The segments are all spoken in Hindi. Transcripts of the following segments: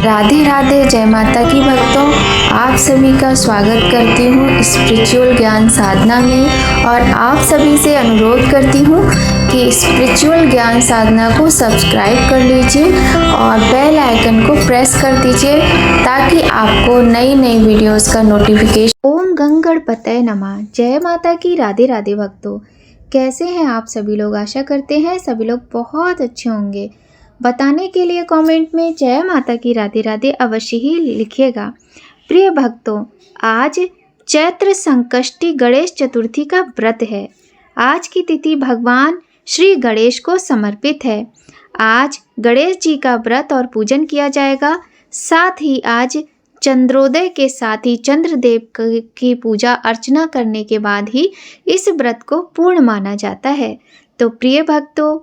राधे राधे, जय माता की भक्तों। आप सभी का स्वागत करती हूँ स्पिरिचुअल ज्ञान साधना में और आप सभी से अनुरोध करती हूँ कि स्पिरिचुअल ज्ञान साधना को सब्सक्राइब कर लीजिए और बेल आइकन को प्रेस कर दीजिए ताकि आपको नई नई वीडियोस का नोटिफिकेशन। ओम गंगणपतये नमः। जय माता की राधे राधे भक्तों। कैसे हैं आप सभी लोग? आशा करते हैं सभी लोग बहुत अच्छे होंगे। बताने के लिए कमेंट में जय माता की राधे राधे अवश्य ही लिखिएगा। प्रिय भक्तों, आज चैत्र संकष्टी गणेश चतुर्थी का व्रत है। आज की तिथि भगवान श्री गणेश को समर्पित है। आज गणेश जी का व्रत और पूजन किया जाएगा। साथ ही आज चंद्रोदय के साथ ही चंद्रदेव की पूजा अर्चना करने के बाद ही इस व्रत को पूर्ण माना जाता है। तो प्रिय भक्तों,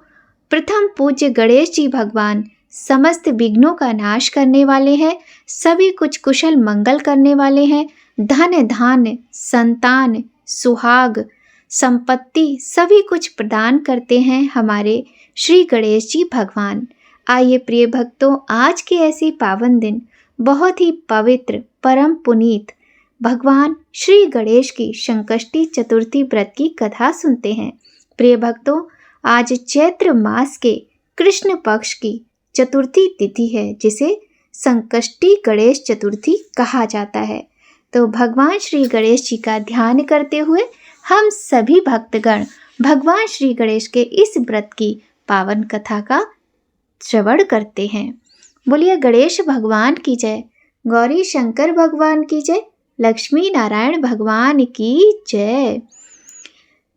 प्रथम पूज्य गणेश जी भगवान समस्त विघ्नों का नाश करने वाले हैं, सभी कुछ कुशल मंगल करने वाले हैं। धन धान्य संतान सुहाग संपत्ति सभी कुछ प्रदान करते हैं हमारे श्री गणेश जी भगवान। आइए प्रिय भक्तों, आज के ऐसे पावन दिन बहुत ही पवित्र परम पुनीत भगवान श्री गणेश की संकष्टी चतुर्थी व्रत की कथा सुनते हैं। प्रिय भक्तों, आज चैत्र मास के कृष्ण पक्ष की चतुर्थी तिथि है, जिसे संकष्टी गणेश चतुर्थी कहा जाता है। तो भगवान श्री गणेश जी का ध्यान करते हुए हम सभी भक्तगण भगवान श्री गणेश के इस व्रत की पावन कथा का श्रवण करते हैं। बोलिए गणेश भगवान की जय, गौरी शंकर भगवान की जय, लक्ष्मी नारायण भगवान की जय।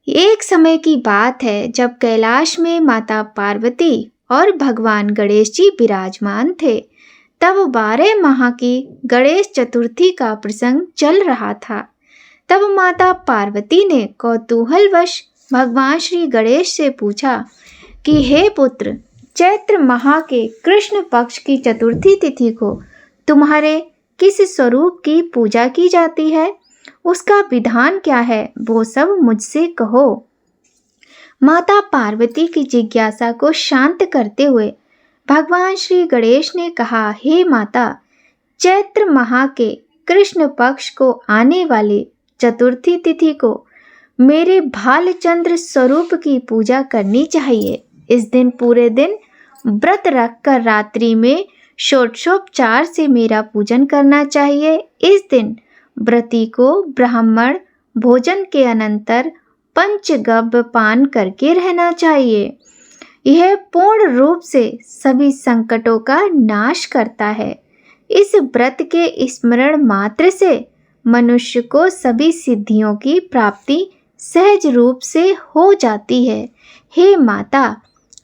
एक समय की बात है जब कैलाश में माता पार्वती और भगवान गणेश जी विराजमान थे। तब 12 माह की गणेश चतुर्थी का प्रसंग चल रहा था। तब माता पार्वती ने कौतूहलवश भगवान श्री गणेश से पूछा कि हे पुत्र, चैत्र माह के कृष्ण पक्ष की चतुर्थी तिथि को तुम्हारे किस स्वरूप की पूजा की जाती है? उसका विधान क्या है, वो सब मुझसे कहो। माता पार्वती की जिज्ञासा को शांत करते हुए भगवान श्री गणेश ने कहा, हे माता, चैत्र माह के कृष्ण पक्ष को आने वाली चतुर्थी तिथि को मेरे भालचंद्र स्वरूप की पूजा करनी चाहिए। इस दिन पूरे दिन व्रत रखकर रात्रि में षोडशोपचार से मेरा पूजन करना चाहिए। इस दिन व्रती को ब्राह्मण भोजन के अनंतर पंचगव्य पान करके रहना चाहिए। यह पूर्ण रूप से सभी संकटों का नाश करता है। इस व्रत के स्मरण मात्र से मनुष्य को सभी सिद्धियों की प्राप्ति सहज रूप से हो जाती है। हे माता,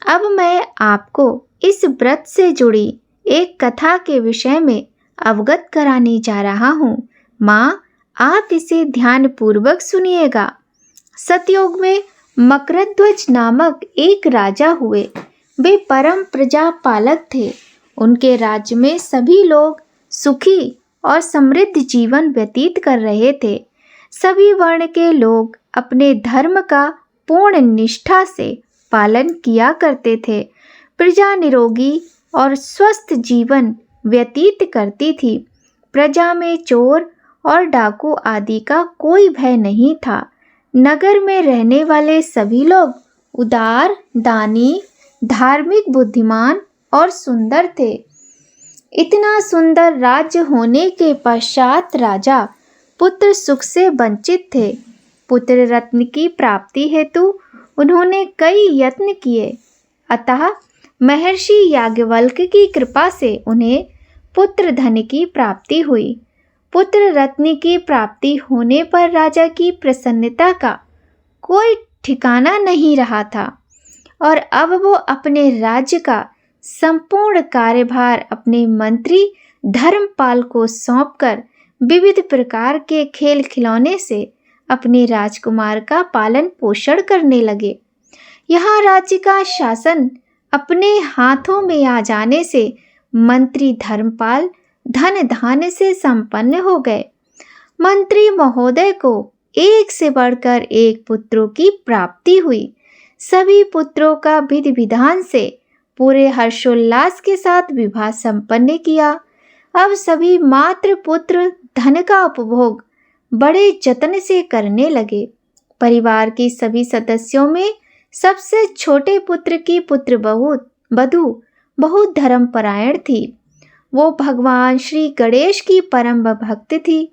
अब मैं आपको इस व्रत से जुड़ी एक कथा के विषय में अवगत कराने जा रहा हूँ। माँ, आप इसे ध्यान पूर्वक सुनिएगा। सतयुग में मकरध्वज नामक एक राजा हुए। वे परम प्रजा पालक थे। उनके राज्य में सभी लोग सुखी और समृद्ध जीवन व्यतीत कर रहे थे। सभी वर्ण के लोग अपने धर्म का पूर्ण निष्ठा से पालन किया करते थे। प्रजा निरोगी और स्वस्थ जीवन व्यतीत करती थी। प्रजा में चोर और डाकू आदि का कोई भय नहीं था। नगर में रहने वाले सभी लोग उदार, दानी, धार्मिक, बुद्धिमान और सुंदर थे। इतना सुंदर राज्य होने के पश्चात राजा पुत्र सुख से वंचित थे। पुत्र रत्न की प्राप्ति हेतु उन्होंने कई यत्न किए, अतः महर्षि याज्ञवल्क्य की कृपा से उन्हें पुत्र धन की प्राप्ति हुई। पुत्र रत्न की प्राप्ति होने पर राजा की प्रसन्नता का कोई ठिकाना नहीं रहा था और अब वो अपने राज्य का संपूर्ण कार्यभार अपने मंत्री धर्मपाल को सौंपकर विविध प्रकार के खेल खिलौने से अपने राजकुमार का पालन पोषण करने लगे। यहाँ राज्य का शासन अपने हाथों में आ जाने से मंत्री धर्मपाल धन धान्य से संपन्न हो गए। मंत्री महोदय को एक से बढ़कर एक पुत्रों की प्राप्ति हुई। सभी पुत्रों का विधि विधान से पूरे हर्षोल्लास के साथ विवाह संपन्न किया। अब सभी मात्र पुत्र धन का उपभोग बड़े जतन से करने लगे। परिवार के सभी सदस्यों में सबसे छोटे पुत्र की पुत्र वधू बहुत धर्मपरायण थी। वो भगवान श्री गणेश की परम भक्त थी।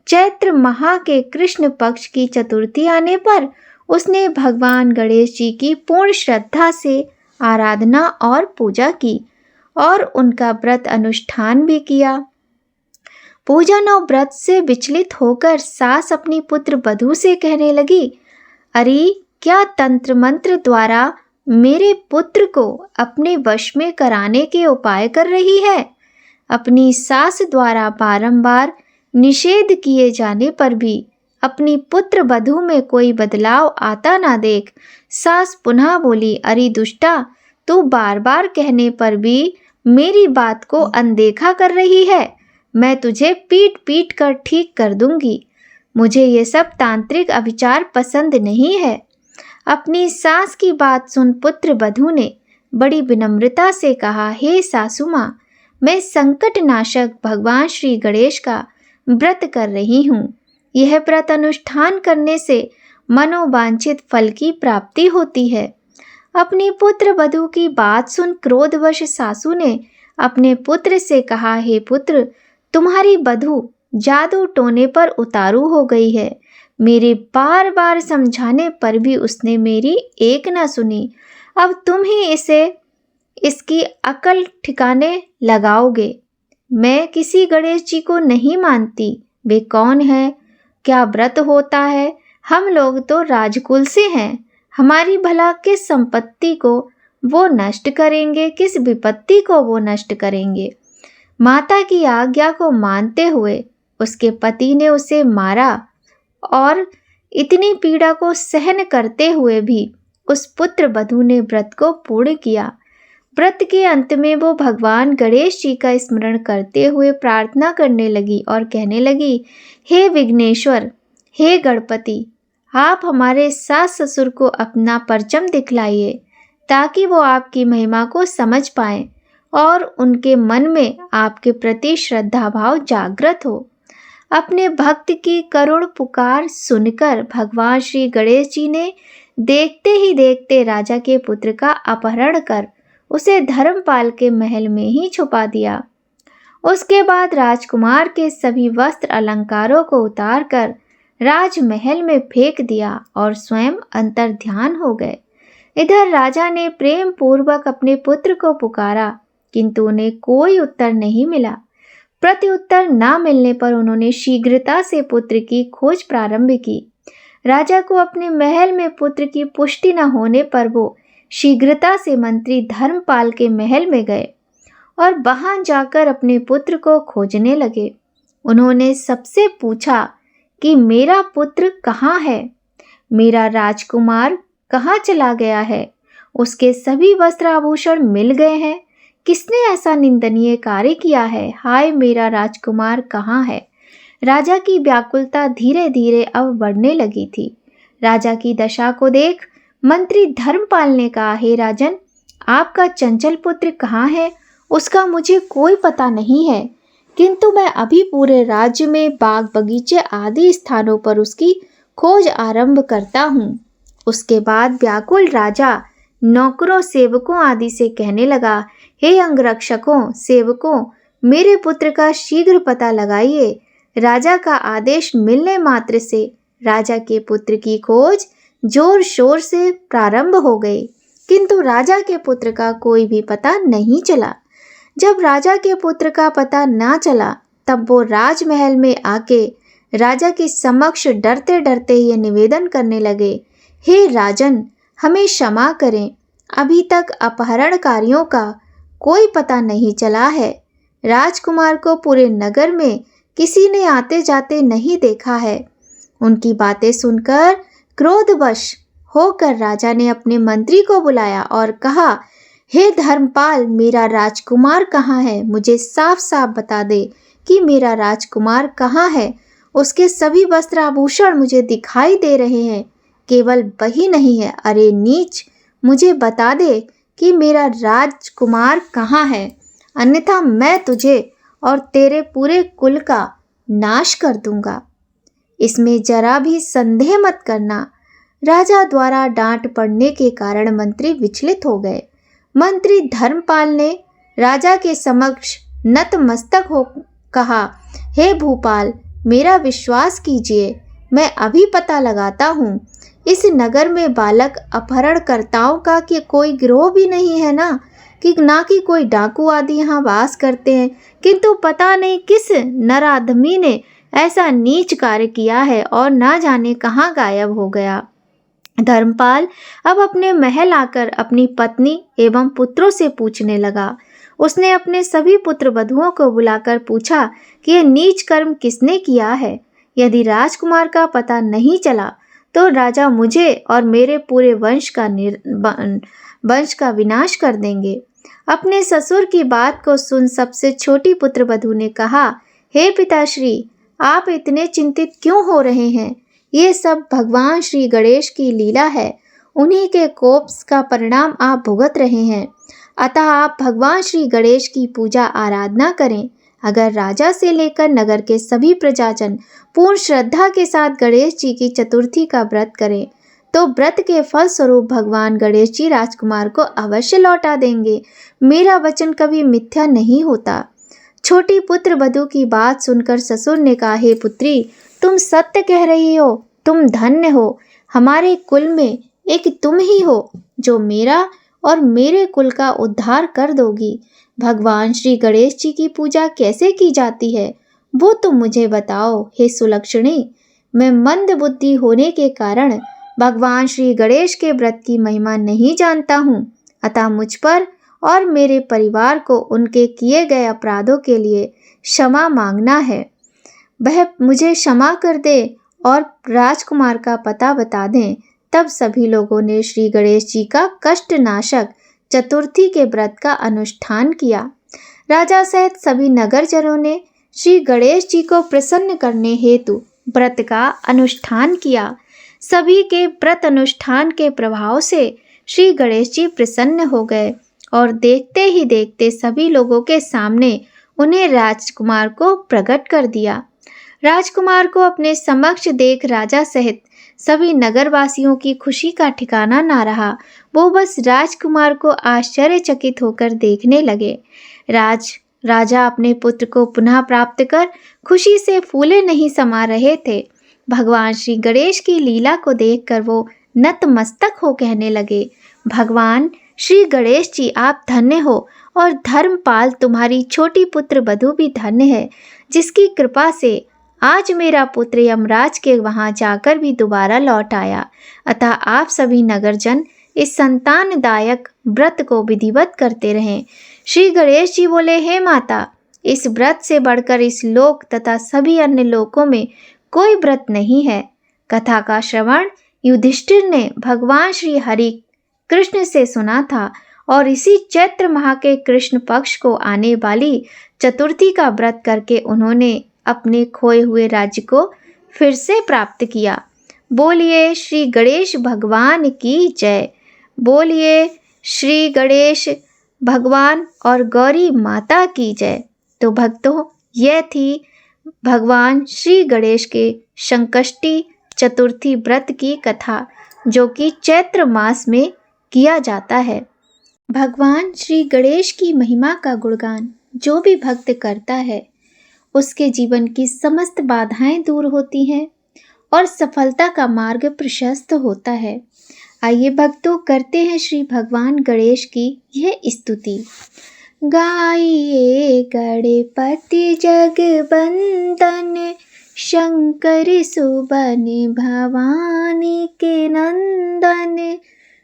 चैत्र माह के कृष्ण पक्ष की चतुर्थी आने पर उसने भगवान गणेश जी की पूर्ण श्रद्धा से आराधना और पूजा की और उनका व्रत अनुष्ठान भी किया। पूजन और व्रत से विचलित होकर सास अपनी पुत्र वधू से कहने लगी, अरे क्या तंत्र मंत्र द्वारा मेरे पुत्र को अपने वश में कराने के उपाय कर रही है? अपनी सास द्वारा बारंबार निषेध किए जाने पर भी अपनी पुत्र वधू में कोई बदलाव आता ना देख सास पुनः बोली, अरे दुष्टा, तू बार बार कहने पर भी मेरी बात को अनदेखा कर रही है। मैं तुझे पीट पीट कर ठीक कर दूंगी। मुझे ये सब तांत्रिक अविचार पसंद नहीं है। अपनी सास की बात सुन पुत्र वधू ने बड़ी विनम्रता से कहा, हे सासू माँ, मैं संकट नाशक भगवान श्री गणेश का व्रत कर रही हूँ। यह व्रत अनुष्ठान करने से मनोवांछित फल की प्राप्ति होती है। अपनी पुत्र वधू की बात सुन क्रोधवश सासू ने अपने पुत्र से कहा, हे पुत्र, तुम्हारी वधू जादू टोने पर उतारू हो गई है। मेरे बार बार समझाने पर भी उसने मेरी एक न सुनी। अब तुम ही इसकी अकल ठिकाने लगाओगे। मैं किसी गणेश जी को नहीं मानती। वे कौन है? क्या व्रत होता है? हम लोग तो राजकुल से हैं। हमारी भला किस संपत्ति को वो नष्ट करेंगे, किस विपत्ति को वो नष्ट करेंगे? माता की आज्ञा को मानते हुए उसके पति ने उसे मारा और इतनी पीड़ा को सहन करते हुए भी उस पुत्र वधू ने व्रत को पूर्ण किया। व्रत के अंत में वो भगवान गणेश जी का स्मरण करते हुए प्रार्थना करने लगी और कहने लगी, हे विघ्नेश्वर, हे गणपति, आप हमारे सास ससुर को अपना परचम दिखलाइए ताकि वो आपकी महिमा को समझ पाएं और उनके मन में आपके प्रति श्रद्धा भाव जागृत हो। अपने भक्त की करुण पुकार सुनकर भगवान श्री गणेश जी ने देखते ही देखते राजा के पुत्र का अपहरण कर उसे धर्मपाल के महल में ही छुपा दिया। उसके बाद राजकुमार के सभी वस्त्र अलंकारों को उतारकर राजमहल में फेंक दिया और स्वयं अंतर ध्यान हो गए। इधर राजा ने प्रेम पूर्वक अपने पुत्र को पुकारा, किंतु उन्हें कोई उत्तर नहीं मिला। प्रत्युत्तर न मिलने पर उन्होंने शीघ्रता से पुत्र की खोज प्रारंभ की। राजा को अपने महल में पुत्र की पुष्टि न होने पर वो शीघ्रता से मंत्री धर्मपाल के महल में गए और वहां जाकर अपने पुत्र को खोजने लगे। उन्होंने सबसे पूछा कि मेरा पुत्र कहाँ है? मेरा राजकुमार कहाँ चला गया है? उसके सभी वस्त्र आभूषण मिल गए हैं। किसने ऐसा निंदनीय कार्य किया है? हाय, मेरा राजकुमार कहाँ है? राजा की व्याकुलता धीरे धीरे अब बढ़ने लगी थी। राजा की दशा को देख मंत्री धर्मपाल ने कहा, हे राजन, आपका चंचल पुत्र कहाँ है? उसका मुझे कोई पता नहीं है, किंतु मैं अभी पूरे राज्य में बाग बगीचे आदि स्थानों पर उसकी खोज आरंभ करता हूँ। उसके बाद व्याकुल राजा नौकरों सेवकों आदि से कहने लगा, हे अंगरक्षकों सेवकों, मेरे पुत्र का शीघ्र पता लगाइए। राजा का आदेश मिलने मात्र से राजा के पुत्र की खोज जोर शोर से प्रारंभ हो गई, किंतु राजा के पुत्र का कोई भी पता नहीं चला। जब राजा के पुत्र का पता ना चला तब वो राजमहल में आके राजा के समक्ष डरते डरते ये निवेदन करने लगे, हे राजन, हमें क्षमा करें, अभी तक अपहरणकारियों का कोई पता नहीं चला है। राजकुमार को पूरे नगर में किसी ने आते जाते नहीं देखा है। उनकी बातें सुनकर क्रोधवश होकर राजा ने अपने मंत्री को बुलाया और कहा, हे धर्मपाल, मेरा राजकुमार कहाँ है? मुझे साफ साफ बता दे कि मेरा राजकुमार कहाँ है। उसके सभी वस्त्र आभूषण मुझे दिखाई दे रहे हैं, केवल वही नहीं है। अरे नीच, मुझे बता दे कि मेरा राजकुमार कहाँ है, अन्यथा मैं तुझे और तेरे पूरे कुल का नाश कर दूंगा। इसमें जरा भी संदेह मत करना। राजा द्वारा डांट पड़ने के कारण मंत्री विचलित हो गए। मंत्री धर्मपाल ने राजा के समक्ष नतमस्तक हो कहा, हे भूपाल, मेरा विश्वास कीजिए, मैं अभी पता लगाता हूँ। इस नगर में बालक अपहरणकर्ताओं का कि कोई गिरोह भी नहीं है ना कि कोई डाकू आदि यहाँ वास करते हैं, किंतु पता नहीं किस नराधमी ने ऐसा नीच कार्य किया है और ना जाने कहाँ गायब हो गया। धर्मपाल अब अपने महल आकर अपनी पत्नी एवं पुत्रों से पूछने लगा। उसने अपने सभी पुत्र वधुओं को बुलाकर पूछा कि यह नीच कर्म किसने किया है। यदि राजकुमार का पता नहीं चला तो राजा मुझे और मेरे पूरे वंश का विनाश कर देंगे। अपने ससुर की बात को सुन सबसे छोटी पुत्र वधु ने कहा, हे पिताश्री, आप इतने चिंतित क्यों हो रहे हैं? ये सब भगवान श्री गणेश की लीला है। उन्हीं के कोप का परिणाम आप भुगत रहे हैं। अतः आप भगवान श्री गणेश की पूजा आराधना करें। अगर राजा से लेकर नगर के सभी प्रजाजन पूर्ण श्रद्धा के साथ गणेश जी की चतुर्थी का व्रत करें तो व्रत के फल स्वरूप भगवान गणेश जी राजकुमार को अवश्य लौटा देंगे। मेरा वचन कभी मिथ्या नहीं होता। छोटी पुत्र वधु की बात सुनकर ससुर ने कहा, हे पुत्री, तुम सत्य कह रही हो, तुम धन्य हो। हमारे कुल में एक तुम ही हो जो मेरा और मेरे कुल का उद्धार कर दोगी। भगवान श्री गणेश जी की पूजा कैसे की जाती है वो तुम मुझे बताओ। हे सुलक्षणी, मैं मंद बुद्धि होने के कारण भगवान श्री गणेश के व्रत की महिमा नहीं जानता हूँ, अतः मुझ पर और मेरे परिवार को उनके किए गए अपराधों के लिए क्षमा मांगना है। वह मुझे क्षमा कर दे और राजकुमार का पता बता दें। तब सभी लोगों ने श्री गणेश जी का कष्टनाशक चतुर्थी के व्रत का अनुष्ठान किया। राजा सहित सभी नगरजनों ने श्री गणेश जी को प्रसन्न करने हेतु व्रत का अनुष्ठान किया। सभी के व्रत अनुष्ठान के प्रभाव से श्री गणेश जी प्रसन्न हो गए और देखते ही देखते सभी लोगों के सामने उन्हें राजकुमार को प्रकट कर दिया। राजकुमार को अपने समक्ष देख राजा सहित सभी नगरवासियों की खुशी का ठिकाना ना रहा। वो बस राजकुमार को आश्चर्यचकित होकर देखने लगे। राजा अपने पुत्र को पुनः प्राप्त कर खुशी से फूले नहीं समा रहे थे। भगवान श्री गणेश की लीला को देखकर वो नतमस्तक हो कहने लगे, भगवान श्री गणेश जी, आप धन्य हो और धर्मपाल तुम्हारी छोटी पुत्र वधु भी धन्य है, जिसकी कृपा से आज मेरा पुत्र यमराज के वहाँ जाकर भी दोबारा लौट आया। अतः आप सभी नगरजन इस संतानदायक व्रत को विधिवत करते रहें। श्री गणेश जी बोले, हे माता, इस व्रत से बढ़कर इस लोक तथा सभी अन्य लोकों में कोई व्रत नहीं है। कथा का श्रवण युधिष्ठिर ने भगवान श्री हरि कृष्ण से सुना था और इसी चैत्र माह के कृष्ण पक्ष को आने वाली चतुर्थी का व्रत करके उन्होंने अपने खोए हुए राज्य को फिर से प्राप्त किया। बोलिए श्री गणेश भगवान की जय। बोलिए श्री गणेश भगवान और गौरी माता की जय। तो भक्तों, यह थी भगवान श्री गणेश के संकष्टी चतुर्थी व्रत की कथा, जो कि चैत्र मास में किया जाता है। भगवान श्री गणेश की महिमा का गुणगान जो भी भक्त करता है उसके जीवन की समस्त बाधाएं दूर होती हैं और सफलता का मार्ग प्रशस्त होता है। आइए भक्तों, करते हैं श्री भगवान गणेश की यह स्तुति। गाइए गणपति जगबंदन, शंकर सुबन भवानी के नंदन।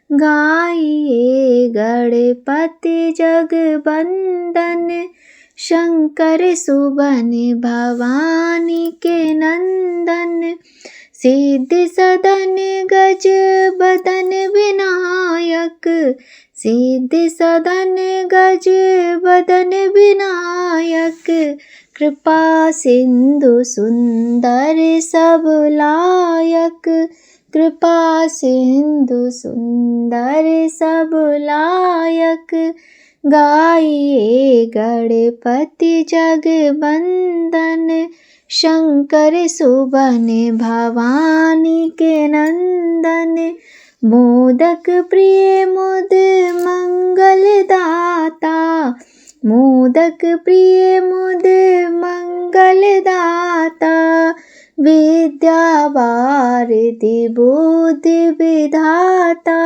गाइए गणपति जगबंदन, शंकर सुबन भवानी के नंदन। सिद्धि सदन गज बदन विनायक, सिद्धि सदन गज बदन विनायक। कृपा सिंधु सुंदर सब लायक, कृपा सिंधु सुंदर सब लायक। गाइए गणपति जगवंदन, शंकर सुबन भवानी के नंदन। मोदक प्रिय मुद मंगल दाता, मोदक प्रिय मुद मंगल दाता। विद्या वारिधि बुद्धि विधाता,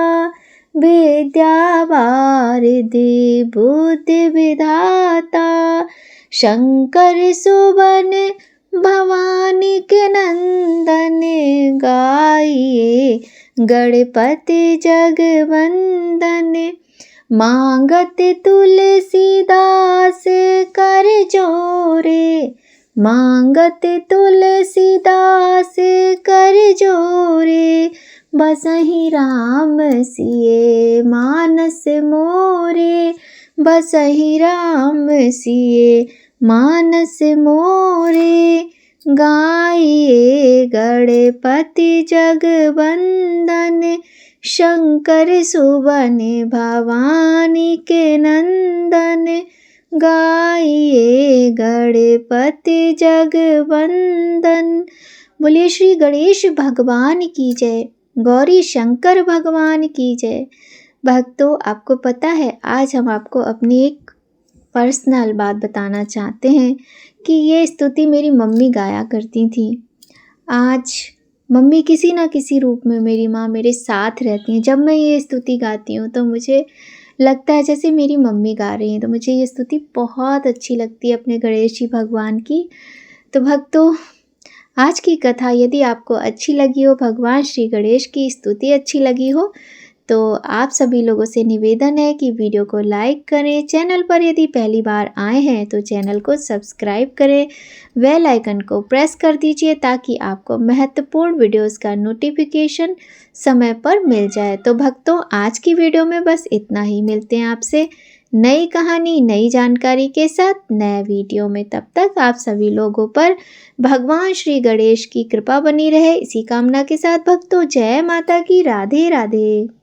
विद्या वारिधि बुद्धि विधाता। शंकर सुबन भवानी के नंदन, गाइए गणपति जगवंदन। मांगत तुलसीदास कर जोरे, मांगत तुलसीदास कर जोरे। बसहि राम सिए मानस मोरे, बसहि राम सिए मानस मोरे। गाइए गणपति जगवंदन, शंकर सुबन भवानी के नंदन। गाइए गणपति जगवंदन। बोलिए श्री गणेश भगवान की जय, गौरी शंकर भगवान की जय। भक्तों, आपको पता है आज हम आपको अपनी एक पर्सनल बात बताना चाहते हैं कि ये स्तुति मेरी मम्मी गाया करती थी। आज मम्मी किसी ना किसी रूप में, मेरी माँ मेरे साथ रहती हैं। जब मैं ये स्तुति गाती हूँ तो मुझे लगता है जैसे मेरी मम्मी गा रही हैं। तो मुझे ये स्तुति बहुत अच्छी लगती है अपने गणेश जी भगवान की। तो भक्तों, आज की कथा यदि आपको अच्छी लगी हो, भगवान श्री गणेश की स्तुति अच्छी लगी हो, तो आप सभी लोगों से निवेदन है कि वीडियो को लाइक करें। चैनल पर यदि पहली बार आए हैं तो चैनल को सब्सक्राइब करें, बेल आइकन को प्रेस कर दीजिए ताकि आपको महत्वपूर्ण वीडियोस का नोटिफिकेशन समय पर मिल जाए। तो भक्तों, आज की वीडियो में बस इतना ही। मिलते हैं आपसे नई कहानी, नई जानकारी के साथ नए वीडियो में। तब तक आप सभी लोगों पर भगवान श्री गणेश की कृपा बनी रहे, इसी कामना के साथ भक्तों, जय माता की। राधे राधे।